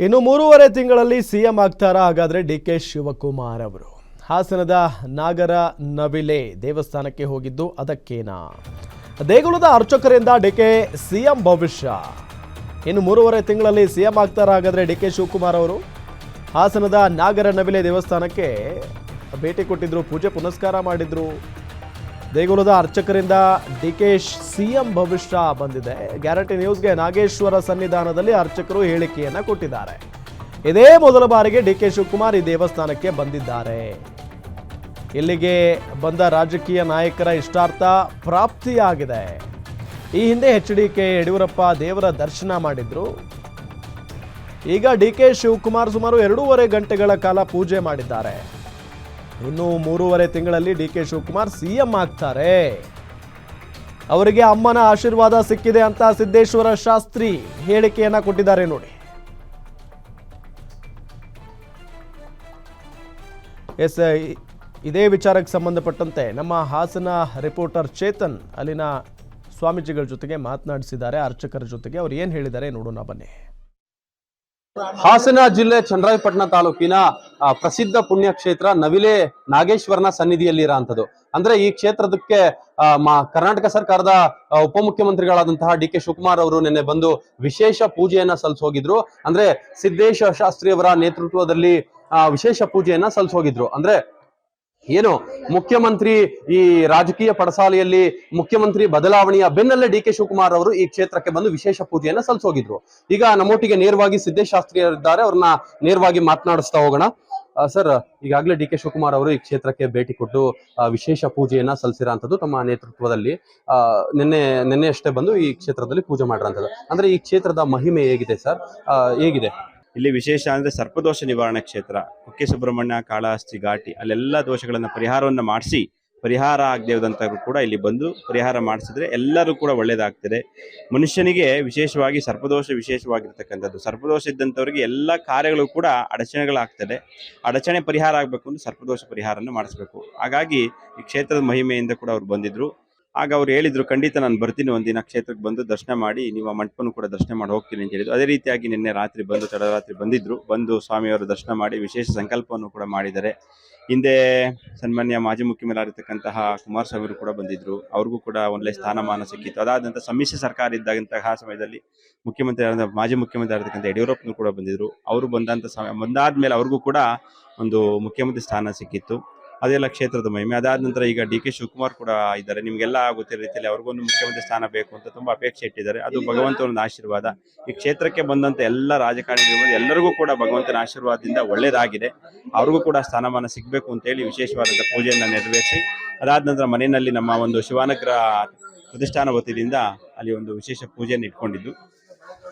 ಇನ್ನು 3.5 ತಿಂಗಳಲ್ಲಿ ಸಿಎಂ ಆಗ್ತಾರಾ ಹಾಗಾದ್ರೆ ಡಿಕೆ ಶಿವಕುಮಾರ್ ಅವರು? ಹಾಸನದ ನಾಗರ ನವಿಲೆ ದೇವಸ್ಥಾನಕ್ಕೆ ಹೋಗಿದ್ದು ಅದಕ್ಕೇನಾ? ದೇಗುಲದ ಅರ್ಚಕರಿಂದ ಡಿಕೆ ಸಿಎಂ ಭವಿಷ್ಯ. ಇನ್ನು 3.5 ತಿಂಗಳಲ್ಲಿ ಸಿಎಂ ಆಗ್ತಾರಾ ಹಾಗಾದ್ರೆ ಡಿಕೆ ಶಿವಕುಮಾರ್ ಅವರು? ಹಾಸನದ ನಾಗರ ನವಿಲೆ ದೇವಸ್ಥಾನಕ್ಕೆ ಭೇಟಿ ಕೊಟ್ಟಿದ್ರು, ಪೂಜೆ ಪುನಸ್ಕಾರ ಮಾಡಿದ್ರು. ದೇಗುಲದ ಅರ್ಚಕರಿಂದ ಡಿಕೆಶ್ ಸಿಎಂ ಭವಿಷ್ಯ ಬಂದಿದೆ. ಗ್ಯಾರಂಟಿ ನ್ಯೂಸ್ಗೆ ನಾಗೇಶ್ವರ ಸನ್ನಿಧಾನದಲ್ಲಿ ಅರ್ಚಕರು ಹೇಳಿಕೆಯನ್ನ ಕೊಟ್ಟಿದ್ದಾರೆ. ಇದೇ ಮೊದಲ ಬಾರಿಗೆ ಡಿಕೆ ಶಿವಕುಮಾರ್ ಈ ದೇವಸ್ಥಾನಕ್ಕೆ ಬಂದಿದ್ದಾರೆ. ಇಲ್ಲಿಗೆ ಬಂದ ರಾಜಕೀಯ ನಾಯಕರ ಇಷ್ಟಾರ್ಥ ಪ್ರಾಪ್ತಿಯಾಗಿದೆ. ಈ ಹಿಂದೆ HDK ಯಡಿಯೂರಪ್ಪ ದೇವರ ದರ್ಶನ ಮಾಡಿದ್ರು. ಈಗ ಡಿಕೆ ಶಿವಕುಮಾರ್ ಸುಮಾರು 2.5 ಗಂಟೆಗಳ ಕಾಲ ಪೂಜೆ ಮಾಡಿದ್ದಾರೆ. ಇನ್ನು 3.5 ತಿಂಗಳಲ್ಲಿ ಡಿಕೆ ಶಿವಕುಮಾರ್ ಸಿಎಂ ಆಗ್ತಾರೆ. ಅವರಿಗೆ ಅಮ್ಮನ ಆಶೀರ್ವಾದ ಸಿಕ್ಕಿದೆ ಅಂತ ಸಿದ್ದೇಶ್ವರ ಶಾಸ್ತ್ರಿ ಹೇಳಿಕೆಯನ್ನ ಕೊಟ್ಟಿದ್ದಾರೆ ನೋಡಿ. ಎಸ್, ಇದೇ ವಿಚಾರಕ್ಕೆ ಸಂಬಂಧಪಟ್ಟಂತೆ ನಮ್ಮ ಹಾಸನ ರಿಪೋರ್ಟರ್ ಚೇತನ್ ಅಲ್ಲಿನ ಸ್ವಾಮೀಜಿಗಳ ಜೊತೆಗೆ ಮಾತನಾಡಿಸಿದ್ದಾರೆ, ಅರ್ಚಕರ ಜೊತೆಗೆ. ಅವ್ರು ಏನ್ ಹೇಳಿದ್ದಾರೆ ನೋಡೋಣ ಬನ್ನಿ. ಹಾಸನ ಜಿಲ್ಲೆ ಚನ್ನರಾಯಪಟ್ಟಣ ತಾಲೂಕಿನ ಪ್ರಸಿದ್ಧ ಪುಣ್ಯಕ್ಷೇತ್ರ ನವಿಲೆ ನಾಗೇಶ್ವರನ ಸನ್ನಿಧಿಯಲ್ಲಿರುವಂಥದ್ದು. ಅಂದ್ರೆ ಈ ಕ್ಷೇತ್ರದಕ್ಕೆ ಕರ್ನಾಟಕ ಸರ್ಕಾರದ ಉಪಮುಖ್ಯಮಂತ್ರಿಗಳಾದಂತಹ ಡಿಕೆ ಶಿವಕುಮಾರ್ ಅವರು ನಿನ್ನೆ ಬಂದು ವಿಶೇಷ ಪೂಜೆಯನ್ನ ಸಲ್ಲಿಸೋಗಿದ್ರು. ಅಂದ್ರೆ ಸಿದ್ದೇಶ ಶಾಸ್ತ್ರಿ ಅವರ ನೇತೃತ್ವದಲ್ಲಿ ವಿಶೇಷ ಪೂಜೆಯನ್ನ ಸಲ್ಲಿಸೋಗಿದ್ರು. ಅಂದ್ರೆ ಏನು ಮುಖ್ಯಮಂತ್ರಿ ಈ ರಾಜಕೀಯ ಪಡಸಾಲೆಯಲ್ಲಿ ಮುಖ್ಯಮಂತ್ರಿ ಬದಲಾವಣೆಯ ಬೆನ್ನಲ್ಲೇ ಡಿಕೆ ಶಿವಕುಮಾರ್ ಅವರು ಈ ಕ್ಷೇತ್ರಕ್ಕೆ ಬಂದು ವಿಶೇಷ ಪೂಜೆಯನ್ನ ಸಲ್ಲಿಸೋಗಿದ್ರು. ಈಗ ನಮ್ಮೊಟ್ಟಿಗೆ ನೇರವಾಗಿ ಸಿದ್ದೇಶ್ ಶಾಸ್ತ್ರಿ ಇದ್ದಾರೆ, ಅವ್ರನ್ನ ನೇರವಾಗಿ ಮಾತನಾಡಿಸ್ತಾ ಹೋಗೋಣ. ಸರ್, ಈಗಾಗಲೇ ಡಿಕೆ ಶಿವಕುಮಾರ್ ಅವರು ಈ ಕ್ಷೇತ್ರಕ್ಕೆ ಭೇಟಿ ಕೊಟ್ಟು ವಿಶೇಷ ಪೂಜೆಯನ್ನ ಸಲ್ಲಿಸಿರೋಂಥದ್ದು ತಮ್ಮ ನೇತೃತ್ವದಲ್ಲಿ. ನಿನ್ನೆ ಅಷ್ಟೇ ಬಂದು ಈ ಕ್ಷೇತ್ರದಲ್ಲಿ ಪೂಜೆ ಮಾಡಿರೋಂಥದ್ದು. ಅಂದ್ರೆ ಈ ಕ್ಷೇತ್ರದ ಮಹಿಮೆ ಹೇಗಿದೆ ಸರ್? ಹೇಗಿದೆ ಇಲ್ಲಿ ವಿಶೇಷ ಅಂದ್ರೆ ಸರ್ಪದೋಷ ನಿವಾರಣೆ ಕ್ಷೇತ್ರ, ಕುಕ್ಕೆ ಸುಬ್ರಹ್ಮಣ್ಯ, ಕಾಳಹಸ್ತಿ ಘಾಟಿ, ಅಲ್ಲೆಲ್ಲ ದೋಷಗಳನ್ನ ಪರಿಹಾರವನ್ನ ಮಾಡಿಸಿ ಪರಿಹಾರ ಆಗದೆ ಹೋದಂತವ್ರು ಕೂಡ ಇಲ್ಲಿ ಬಂದು ಪರಿಹಾರ ಮಾಡಿಸಿದ್ರೆ ಎಲ್ಲರೂ ಕೂಡ ಒಳ್ಳೇದಾಗ್ತದೆ. ಮನುಷ್ಯನಿಗೆ ವಿಶೇಷವಾಗಿ ಸರ್ಪದೋಷ ವಿಶೇಷವಾಗಿರ್ತಕ್ಕಂಥದ್ದು. ಸರ್ಪದೋಷ ಇದ್ದಂಥವ್ರಿಗೆ ಎಲ್ಲ ಕಾರ್ಯಗಳು ಕೂಡ ಅಡಚಣೆಗಳಾಗ್ತದೆ. ಅಡಚಣೆ ಪರಿಹಾರ ಆಗಬೇಕು ಅಂದ್ರೆ ಸರ್ಪದೋಷ ಪರಿಹಾರನ ಮಾಡಿಸ್ಬೇಕು. ಹಾಗಾಗಿ ಈ ಕ್ಷೇತ್ರದ ಮಹಿಮೆಯಿಂದ ಕೂಡ ಅವ್ರು ಬಂದಿದ್ರು. ಆಗ ಅವ್ರು ಹೇಳಿದ್ರು, ಖಂಡಿತ ನಾನು ಬರ್ತೀನಿ, ಒಂದಿನ ಕ್ಷೇತ್ರಕ್ಕೆ ಬಂದು ದರ್ಶನ ಮಾಡಿ ನೀವು ಮಂಟಪನೂ ಕೂಡ ದರ್ಶನ ಮಾಡಿ ಹೋಗ್ತೀನಿ ಅಂತ ಹೇಳಿದ್ರು. ಅದೇ ರೀತಿಯಾಗಿ ನಿನ್ನೆ ರಾತ್ರಿ ಬಂದು ತಡರಾತ್ರಿ ಬಂದಿದ್ರು. ಬಂದು ಸ್ವಾಮಿಯವರು ದರ್ಶನ ಮಾಡಿ ವಿಶೇಷ ಸಂಕಲ್ಪವನ್ನು ಕೂಡ ಮಾಡಿದ್ದಾರೆ. ಹಿಂದೆ ಸನ್ಮಾನ್ಯ ಮಾಜಿ ಮುಖ್ಯಮಂತ್ರಿಯಾಗಿರ್ತಕ್ಕಂತಹ ಕುಮಾರಸ್ವಾಮಿ ಅವರು ಕೂಡ ಬಂದಿದ್ರು. ಅವ್ರಿಗೂ ಕೂಡ ಒಳ್ಳೆ ಸ್ಥಾನಮಾನ ಸಿಕ್ಕಿತ್ತು. ಅದಾದ ನಂತರ ಸಮ್ಮಿಶ್ರ ಸರ್ಕಾರ ಇದ್ದಂತಹ ಸಮಯದಲ್ಲಿ ಮಾಜಿ ಮುಖ್ಯಮಂತ್ರಿ ಆಗಿರ್ತಕ್ಕಂಥ ಯಡಿಯೂರಪ್ಪನೂ ಕೂಡ ಬಂದಿದ್ರು. ಅವರು ಬಂದಾದ್ಮೇಲೆ ಅವ್ರಿಗೂ ಕೂಡ ಒಂದು ಮುಖ್ಯಮಂತ್ರಿ ಸ್ಥಾನ ಸಿಕ್ಕಿತ್ತು. ಅದೆಲ್ಲ ಕ್ಷೇತ್ರದ ಮಹಿಮೆ. ಅದಾದ ನಂತರ ಈಗ ಡಿಕೆ ಶಿವಕುಮಾರ್ ಕೂಡ ಇದ್ದಾರೆ. ನಿಮ್ಗೆಲ್ಲ ಗೊತ್ತಿರೋ ರೀತಿಯಲ್ಲಿ ಅವ್ರಿಗೊಂದು ಮುಖ್ಯಮಂತ್ರಿ ಸ್ಥಾನ ಬೇಕು ಅಂತ ತುಂಬಾ ಅಪೇಕ್ಷೆ ಇಟ್ಟಿದ್ದಾರೆ. ಅದು ಭಗವಂತನ ಆಶೀರ್ವಾದ. ಈ ಕ್ಷೇತ್ರಕ್ಕೆ ಬಂದಂತ ಎಲ್ಲ ರಾಜಕಾರಣಿಗಳು ಎಲ್ಲರಿಗೂ ಕೂಡ ಭಗವಂತನ ಆಶೀರ್ವಾದದಿಂದ ಒಳ್ಳೇದಾಗಿದೆ. ಅವ್ರಿಗೂ ಕೂಡ ಸ್ಥಾನಮಾನ ಸಿಗಬೇಕು ಅಂತ ಹೇಳಿ ವಿಶೇಷವಾದಂತಹ ಪೂಜೆಯನ್ನ ನೆರವೇರಿಸಿ, ಅದಾದ ನಂತರ ಮನೆಯಲ್ಲಿ ನಮ್ಮ ಒಂದು ಶಿವಾನುಗ್ರಹ ಪ್ರತಿಷ್ಠಾನ ವತಿಯಿಂದ ಅಲ್ಲಿ ಒಂದು ವಿಶೇಷ ಪೂಜೆಯನ್ನು ಇಟ್ಕೊಂಡಿದ್ದು,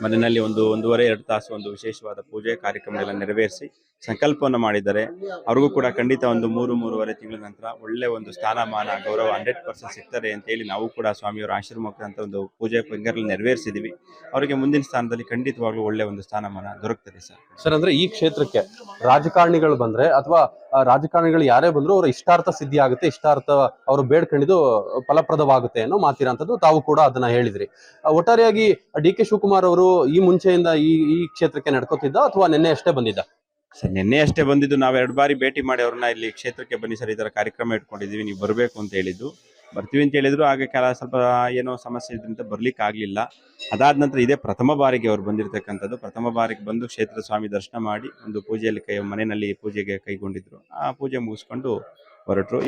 ಮನೆಯಲ್ಲಿ 1.5-2 ತಾಸು ಒಂದು ವಿಶೇಷವಾದ ಪೂಜೆ ಕಾರ್ಯಕ್ರಮಗಳನ್ನ ನೆರವೇರಿಸಿ ಸಂಕಲ್ಪವನ್ನು ಮಾಡಿದ್ದಾರೆ. ಅವ್ರಿಗೂ ಕೂಡ ಖಂಡಿತ ಒಂದು 3-3.5 ತಿಂಗಳ ನಂತರ ಒಳ್ಳೆ ಒಂದು ಸ್ಥಾನಮಾನ ಗೌರವ 100% ಸಿಗ್ತಾರೆ ಅಂತ ಹೇಳಿ ನಾವು ಕೂಡ ಸ್ವಾಮಿಯವರ ಆಶೀರ್ವಾದ ಅಂತ ಒಂದು ಪೂಜೆ ಪುಂಗರಲ್ಲಿ ನೆರವೇರಿಸಿದೀವಿ. ಅವರಿಗೆ ಮುಂದಿನ ಸ್ಥಾನದಲ್ಲಿ ಖಂಡಿತವಾಗ್ಲೂ ಒಳ್ಳೆ ಒಂದು ಸ್ಥಾನಮಾನ ದೊರಕ್ತದೆ ಸರ್. ಅಂದ್ರೆ ಈ ಕ್ಷೇತ್ರಕ್ಕೆ ರಾಜಕಾರಣಿಗಳು ಬಂದ್ರೆ ಅಥವಾ ರಾಜಕಾರಣಿಗಳು ಯಾರೇ ಬಂದ್ರು ಅವರ ಇಷ್ಟಾರ್ಥ ಸಿದ್ಧಿ ಆಗುತ್ತೆ, ಇಷ್ಟಾರ್ಥ ಅವರು ಬೇಡ್ಕೊಂಡಿದ್ದು ಫಲಪ್ರದವಾಗುತ್ತೆ ಅನ್ನೋ ಮಾತಿರೋಂಥದ್ದು. ತಾವು ಕೂಡ ಅದನ್ನ ಹೇಳಿದ್ರಿ. ಒಟ್ಟಾರೆಯಾಗಿ ಡಿಕೆ ಶಿವಕುಮಾರ್ ಅವರು ಈ ಮುಂಚೆಯಿಂದ ಈ ಕ್ಷೇತ್ರಕ್ಕೆ ನಡ್ಕೋತಿದ್ದ ಅಥವಾ ನಿನ್ನೆ ಅಷ್ಟೇ ಬಂದಿದ್ದ? ಸರ್, ನಿನ್ನೆ ಅಷ್ಟೇ ಬಂದಿದ್ದು. ನಾವು 2 ಬಾರಿ ಭೇಟಿ ಮಾಡಿ ಅವ್ರನ್ನ ಇಲ್ಲಿ ಕ್ಷೇತ್ರಕ್ಕೆ ಬನ್ನಿ ಸರ್, ಈ ತರ ಕಾರ್ಯಕ್ರಮ ಇಟ್ಕೊಂಡಿದೀವಿ, ನೀವು ಬರಬೇಕು ಅಂತ ಹೇಳಿದ್ದು. ಬರ್ತೀವಿ ಅಂತ ಹೇಳಿದ್ರು. ಆಗ ಸ್ವಲ್ಪ ಏನೋ ಸಮಸ್ಯೆ ಇದ್ರಿಂದ ಬರ್ಲಿಕ್ಕೆ ಆಗ್ಲಿಲ್ಲ. ಅದಾದ ನಂತರ ಇದೇ ಪ್ರಥಮ ಬಾರಿಗೆ ಅವ್ರು ಬಂದಿರತಕ್ಕಂಥದ್ದು. ಪ್ರಥಮ ಬಾರಿಗೆ ಬಂದು ಕ್ಷೇತ್ರದ ಸ್ವಾಮಿ ದರ್ಶನ ಮಾಡಿ ಒಂದು ಪೂಜೆಯಲ್ಲಿ ಮನೆಯಲ್ಲಿ ಪೂಜೆಗೆ ಕೈಗೊಂಡಿದ್ರು. ಆ ಪೂಜೆ ಮುಗಿಸ್ಕೊಂಡು ಹೊರಟರು.